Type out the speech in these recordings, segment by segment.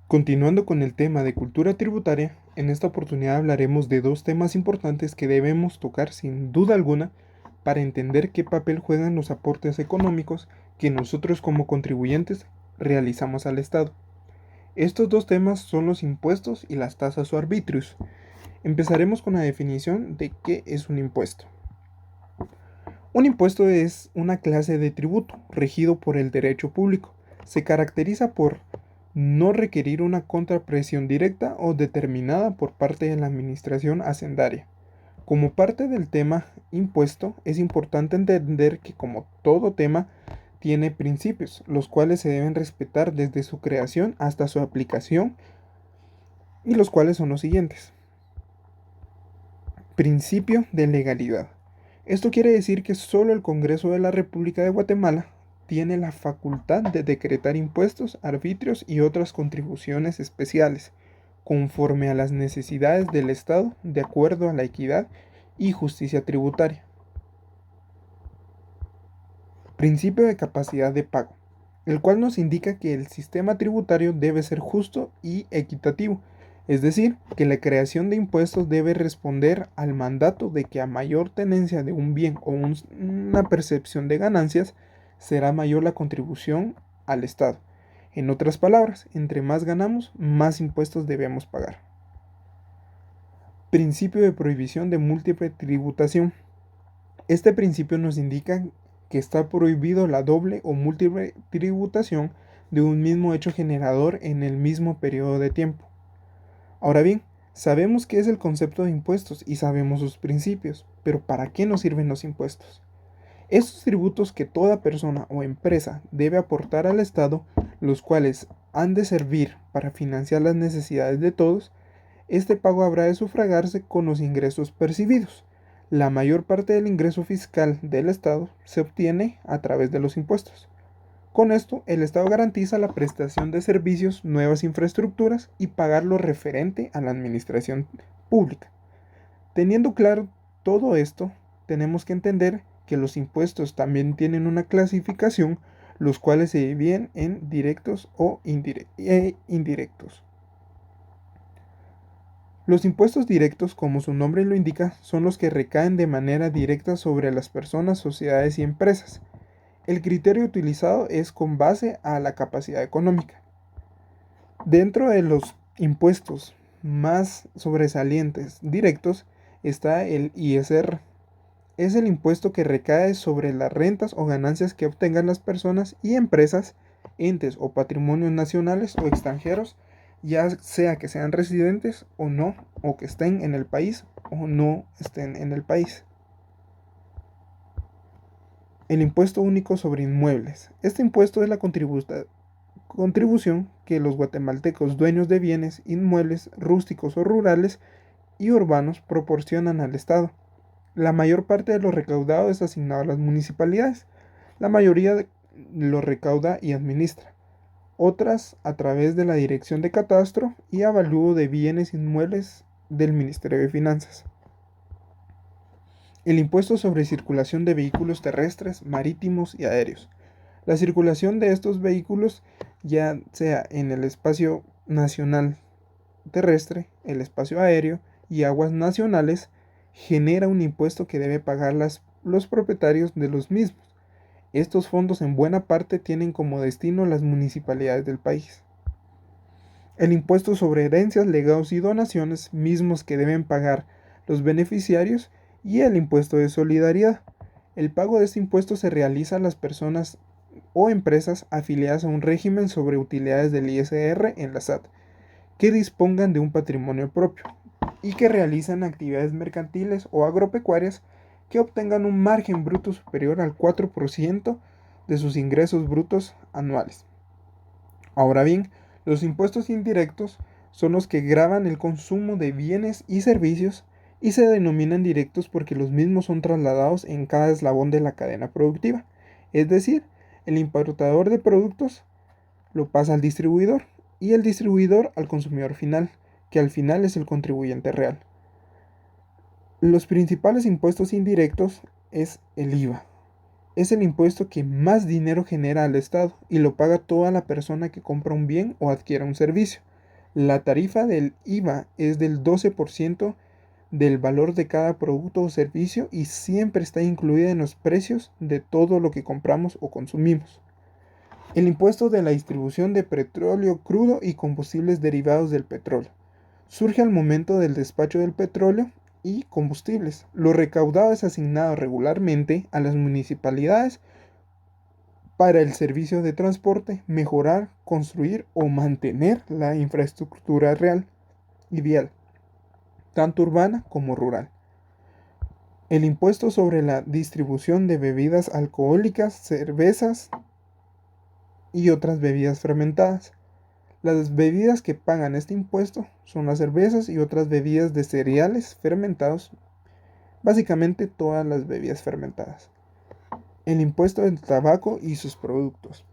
Continuando con el tema de cultura tributaria, en esta oportunidad hablaremos de dos temas importantes que debemos tocar sin duda alguna para entender qué papel juegan los aportes económicos que nosotros como contribuyentes realizamos al Estado. Estos dos temas son los impuestos y las tasas o arbitrios. Empezaremos con la definición de qué es un impuesto. Un impuesto es una clase de tributo regido por el derecho público. Se caracteriza por no requerir una contrapresión directa o determinada por parte de la administración hacendaria. Como parte del tema impuesto, es importante entender que como todo tema tiene principios, los cuales se deben respetar desde su creación hasta su aplicación, y los cuales son los siguientes. Principio de legalidad. Esto quiere decir que solo el Congreso de la República de Guatemala tiene la facultad de decretar impuestos, arbitrios y otras contribuciones especiales, conforme a las necesidades del Estado, de acuerdo a la equidad y justicia tributaria. Principio de capacidad de pago, el cual nos indica que el sistema tributario debe ser justo y equitativo, es decir, que la creación de impuestos debe responder al mandato de que a mayor tenencia de un bien o una percepción de ganancias, será mayor la contribución al Estado. En otras palabras, entre más ganamos, más impuestos debemos pagar. Principio de prohibición de múltiple tributación. Este principio nos indica que está prohibido la doble o múltiple tributación de un mismo hecho generador en el mismo periodo de tiempo. Ahora bien, sabemos qué es el concepto de impuestos y sabemos sus principios, pero ¿para qué nos sirven los impuestos? Estos tributos que toda persona o empresa debe aportar al Estado, los cuales han de servir para financiar las necesidades de todos, este pago habrá de sufragarse con los ingresos percibidos. La mayor parte del ingreso fiscal del Estado se obtiene a través de los impuestos. Con esto, el Estado garantiza la prestación de servicios, nuevas infraestructuras y pagar lo referente a la administración pública. Teniendo claro todo esto, tenemos que entender que los impuestos también tienen una clasificación, los cuales se dividen en directos o indirectos. Los impuestos directos, como su nombre lo indica, son los que recaen de manera directa sobre las personas, sociedades y empresas. El criterio utilizado es con base a la capacidad económica. Dentro de los impuestos más sobresalientes directos está el ISR. Es el impuesto que recae sobre las rentas o ganancias que obtengan las personas y empresas, entes o patrimonios nacionales o extranjeros, ya sea que sean residentes o no, o que estén en el país o no estén en el país. El impuesto único sobre inmuebles. Este impuesto es la contribución que los guatemaltecos dueños de bienes inmuebles rústicos o rurales y urbanos proporcionan al Estado. La mayor parte de lo recaudado es asignado a las municipalidades. La mayoría lo recauda y administra. Otras a través de la Dirección de Catastro y Avalúo de Bienes Inmuebles del Ministerio de Finanzas. El impuesto sobre circulación de vehículos terrestres, marítimos y aéreos. La circulación de estos vehículos, ya sea en el espacio nacional terrestre, el espacio aéreo y aguas nacionales, genera un impuesto que debe pagar los propietarios de los mismos. Estos fondos en buena parte tienen como destino las municipalidades del país. El impuesto sobre herencias, legados y donaciones, mismos que deben pagar los beneficiarios, y el impuesto de solidaridad. El pago de este impuesto se realiza a las personas o empresas afiliadas a un régimen sobre utilidades del ISR en la SAT, que dispongan de un patrimonio propio y que realizan actividades mercantiles o agropecuarias que obtengan un margen bruto superior al 4% de sus ingresos brutos anuales. Ahora bien, los impuestos indirectos son los que gravan el consumo de bienes y servicios y se denominan directos porque los mismos son trasladados en cada eslabón de la cadena productiva. Es decir, el importador de productos lo pasa al distribuidor y el distribuidor al consumidor final, que al final es el contribuyente real. Los principales impuestos indirectos es el IVA. Es el impuesto que más dinero genera al Estado y lo paga toda la persona que compra un bien o adquiere un servicio. La tarifa del IVA es del 12% del valor de cada producto o servicio y siempre está incluida en los precios de todo lo que compramos o consumimos. El impuesto de la distribución de petróleo crudo y combustibles derivados del petróleo. Surge al momento del despacho del petróleo y combustibles. Lo recaudado es asignado regularmente a las municipalidades para el servicio de transporte, mejorar, construir o mantener la infraestructura real y vial, tanto urbana como rural. El impuesto sobre la distribución de bebidas alcohólicas, cervezas y otras bebidas fermentadas. Las bebidas que pagan este impuesto son las cervezas y otras bebidas de cereales fermentados, básicamente todas las bebidas fermentadas. El impuesto del tabaco y sus productos.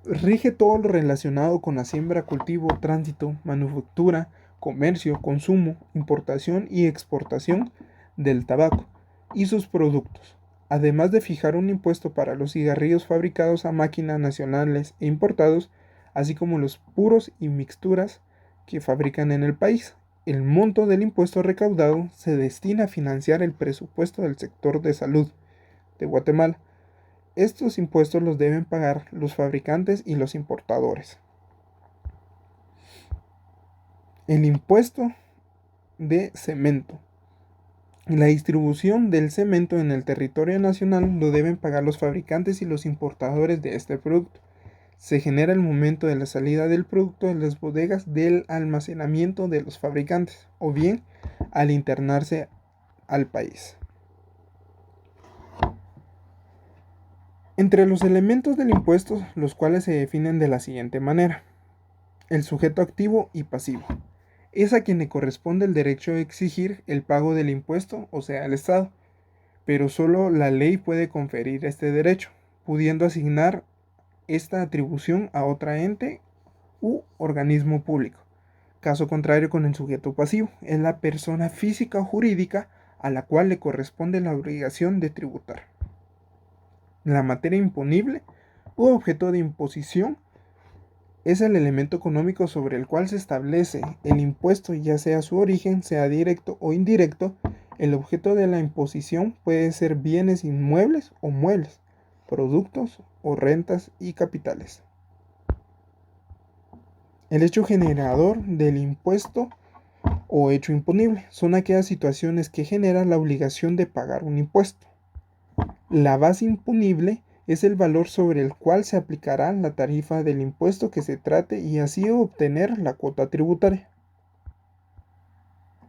Rige todo lo relacionado con la siembra, cultivo, tránsito, manufactura, comercio, consumo, importación y exportación del tabaco y sus productos, además de fijar un impuesto para los cigarrillos fabricados a máquina nacionales e importados, así como los puros y mixturas que fabrican en el país. El monto del impuesto recaudado se destina a financiar el presupuesto del sector de salud de Guatemala. Estos impuestos los deben pagar los fabricantes y los importadores. El impuesto de cemento. La distribución del cemento en el territorio nacional lo deben pagar los fabricantes y los importadores de este producto. Se genera el momento de la salida del producto de las bodegas del almacenamiento de los fabricantes o bien al internarse al país. Entre los elementos del impuesto, los cuales se definen de la siguiente manera. El sujeto activo y pasivo. Es a quien le corresponde el derecho de exigir el pago del impuesto, o sea, el Estado, pero solo la ley puede conferir este derecho, pudiendo asignar esta atribución a otra ente u organismo público. Caso contrario con el sujeto pasivo, es la persona física o jurídica a la cual le corresponde la obligación de tributar. La materia imponible u objeto de imposición es el elemento económico sobre el cual se establece el impuesto, ya sea su origen, sea directo o indirecto. El objeto de la imposición puede ser bienes inmuebles o muebles, productos o rentas y capitales. El hecho generador del impuesto o hecho imponible son aquellas situaciones que generan la obligación de pagar un impuesto. La base imponible es el valor sobre el cual se aplicará la tarifa del impuesto que se trate y así obtener la cuota tributaria.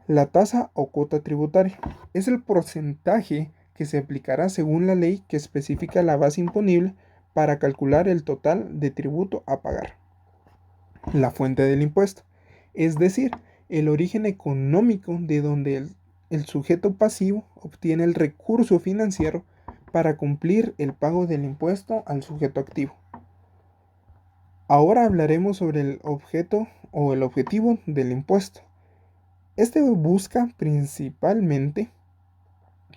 La tasa o cuota tributaria es el porcentaje que se aplicará según la ley que especifica la base imponible para calcular el total de tributo a pagar. La fuente del impuesto, es decir, el origen económico de donde el sujeto pasivo obtiene el recurso financiero para cumplir el pago del impuesto al sujeto activo. Ahora hablaremos sobre el objeto o el objetivo del impuesto. Este busca principalmente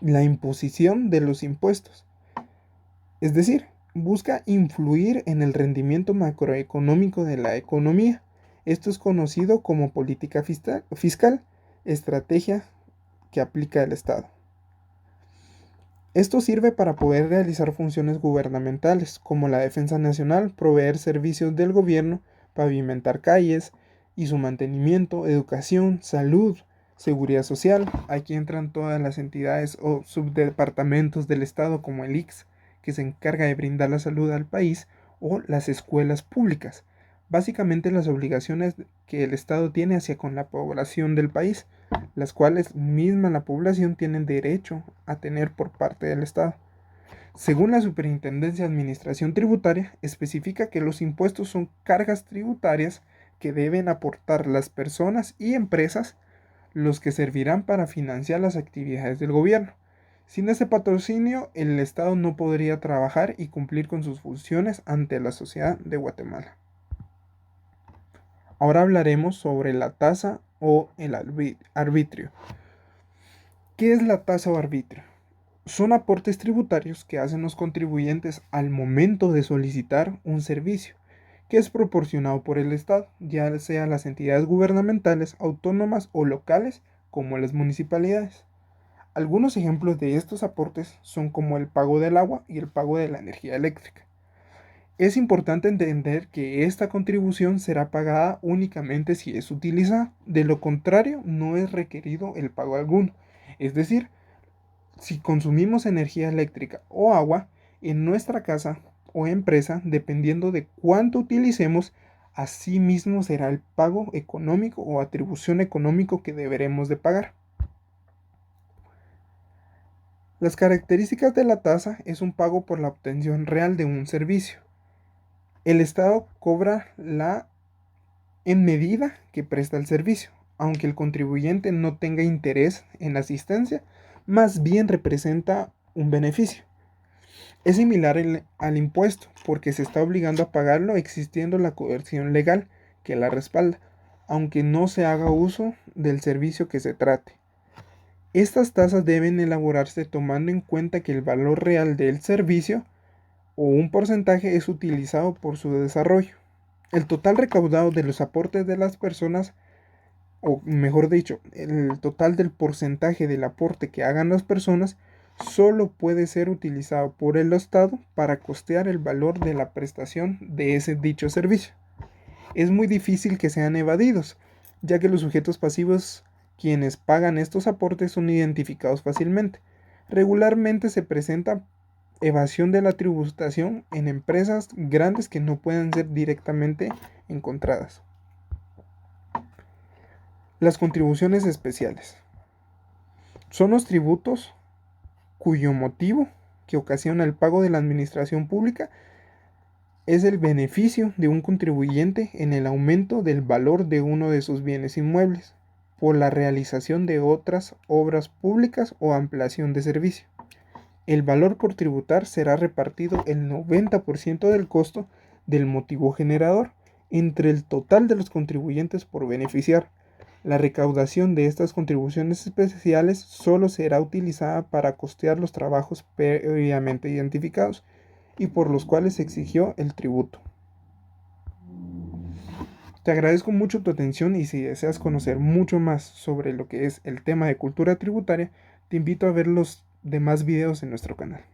la imposición de los impuestos, es decir, busca influir en el rendimiento macroeconómico de la economía. Esto es conocido como política fiscal, estrategia que aplica el Estado. Esto sirve para poder realizar funciones gubernamentales como la defensa nacional, proveer servicios del gobierno, pavimentar calles y su mantenimiento, educación, salud, seguridad social. Aquí entran todas las entidades o subdepartamentos del Estado como el ICS, que se encarga de brindar la salud al país, o las escuelas públicas. Básicamente las obligaciones que el Estado tiene hacia con la población del país, las cuales misma la población tiene derecho a tener por parte del Estado. Según la Superintendencia de Administración Tributaria, especifica que los impuestos son cargas tributarias que deben aportar las personas y empresas, los que servirán para financiar las actividades del gobierno. Sin ese patrocinio, el Estado no podría trabajar y cumplir con sus funciones ante la sociedad de Guatemala. Ahora hablaremos sobre la tasa o el arbitrio. ¿Qué es la tasa o arbitrio? Son aportes tributarios que hacen los contribuyentes al momento de solicitar un servicio, que es proporcionado por el Estado, ya sea las entidades gubernamentales, autónomas o locales, como las municipalidades. Algunos ejemplos de estos aportes son como el pago del agua y el pago de la energía eléctrica. Es importante entender que esta contribución será pagada únicamente si es utilizada, de lo contrario no es requerido el pago alguno. Es decir, si consumimos energía eléctrica o agua en nuestra casa o empresa, dependiendo de cuánto utilicemos, así mismo será el pago económico o atribución económico que deberemos de pagar. Las características de la tasa es un pago por la obtención real de un servicio. El Estado cobra en medida que presta el servicio, aunque el contribuyente no tenga interés en la asistencia, más bien representa un beneficio. Es similar al impuesto, porque se está obligando a pagarlo existiendo la coerción legal que la respalda, aunque no se haga uso del servicio que se trate. Estas tasas deben elaborarse tomando en cuenta que el valor real del servicio o un porcentaje es utilizado por su desarrollo. El total recaudado de los aportes de las personas, o mejor dicho, el total del porcentaje del aporte que hagan las personas, solo puede ser utilizado por el Estado para costear el valor de la prestación de ese dicho servicio. Es muy difícil que sean evadidos, ya que los sujetos pasivos quienes pagan estos aportes son identificados fácilmente. Regularmente se presenta evasión de la tributación en empresas grandes que no pueden ser directamente encontradas. Las contribuciones especiales son los tributos cuyo motivo que ocasiona el pago de la administración pública es el beneficio de un contribuyente en el aumento del valor de uno de sus bienes inmuebles por la realización de otras obras públicas o ampliación de servicio. El valor por tributar será repartido el 90% del costo del motivo generador entre el total de los contribuyentes por beneficiar. La recaudación de estas contribuciones especiales solo será utilizada para costear los trabajos previamente identificados y por los cuales se exigió el tributo. Te agradezco mucho tu atención y si deseas conocer mucho más sobre lo que es el tema de cultura tributaria, te invito a ver los demás videos en nuestro canal.